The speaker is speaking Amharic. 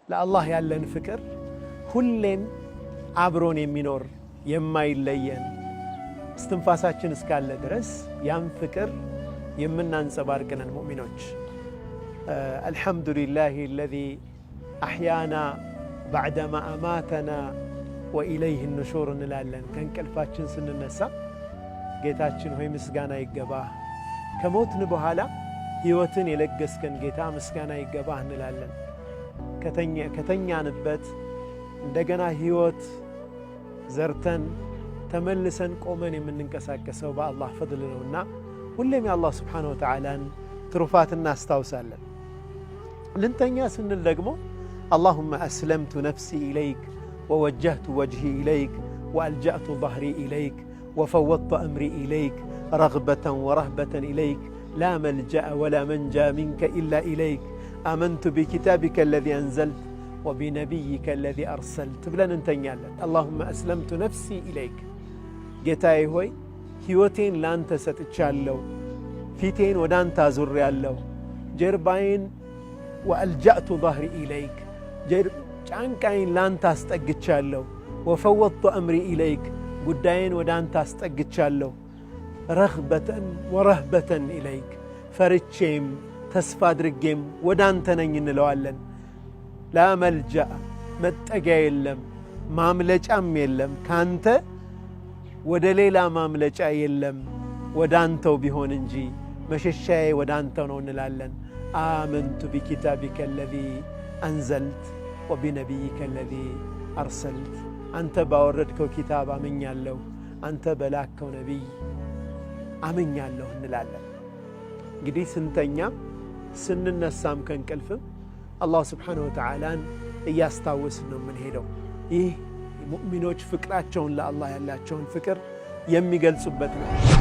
ለአላህ ያለን ፍቅር ሁሌም አብሮን የሚኖር የማይለየን እስትንፋሳችን እስካለ ድረስ ያን ፍቅር የምናንጸባርቅነን ሙእሚኖች። አልሐምዱሊላሂ አለዚ አሕያና ባዕደማ አማተና ወኢለይህ ኑሹር እንላለን። ከእንቅልፋችን ስንነሳ ጌታችን ሆይ ምስጋና ይገባህ፣ ከሞትን በኋላ ሕይወትን የለገስከን ጌታ ምስጋና ይገባህ እንላለን። ከተኛንበት እንደገና ሕይወት ዘርተን ተመልሰን ቆመን የምንንቀሳቀሰው በአላህ ፈድል ነውና ሁሌም የአላህ ስብሓነሁ ወተዓላን ትሩፋት እናስታውሳለን። ልንተኛ ስንል ደግሞ አላሁመ አስለምቱ ነፍሲ ኢለይክ ወወጀህቱ ወጅሂ ኢለይክ ወአልጀእቱ ظህሪ ኢለይክ ወፈወጥቱ አምሪ ኢለይክ ረግበተን ወረህበተን ኢለይክ ላ መልጀአ ወላ መንጃ ሚንከ ኢላ ኢለይክ አመንቱ ቢኪታቢከ አለዚ አንዘልት ወቢነቢይከ አለዚ አርሰልት ብለን እንተኛለን። አላሁመ አስለምቱ ነፍሲ ኢለይክ፣ ጌታዬ ሆይ ሕይወቴን ላንተ ሰጥቻለሁ፣ ፊቴን ወደ አንተ አዙሬያለሁ፣ ጀርባዬን ወአልጀእቱ ظህሪ ኢለይክ ጫንቃዬን ላንተ አስጠግቻለሁ፣ ወፈወጥቱ አምሪ ኢለይክ ጉዳዬን ወደ አንተ አስጠግቻለሁ፣ ረግበተን ወረህበተን ኢለይክ ፈርቼም ተስፋ አድርጌም ወደ አንተ ነኝ እንለዋለን። ላ መልጃእ መጠጊያ የለም ማምለጫም የለም፣ ካንተ ወደ ሌላ ማምለጫ የለም ወደ አንተው ቢሆን እንጂ መሸሻዬ ወደ አንተው ነው እንላለን። አመንቱ ቢኪታቢከ አለዚ አንዘልት ወቢነቢይከ አለዚ አርሰልት፣ አንተ ባወረድከው ኪታብ አምኛለሁ፣ አንተ በላከው ነቢይ አምኛለሁ እንላለን። እንግዲህ ስንተኛም ስንነሳም ከእንቅልፍም አላህ ስብሓነሁ ወተዓላን እያስታወስን ነው የምንሄደው። ይህ ሙእሚኖች ፍቅራቸውን ለአላህ ያላቸውን ፍቅር የሚገልጹበት ነው።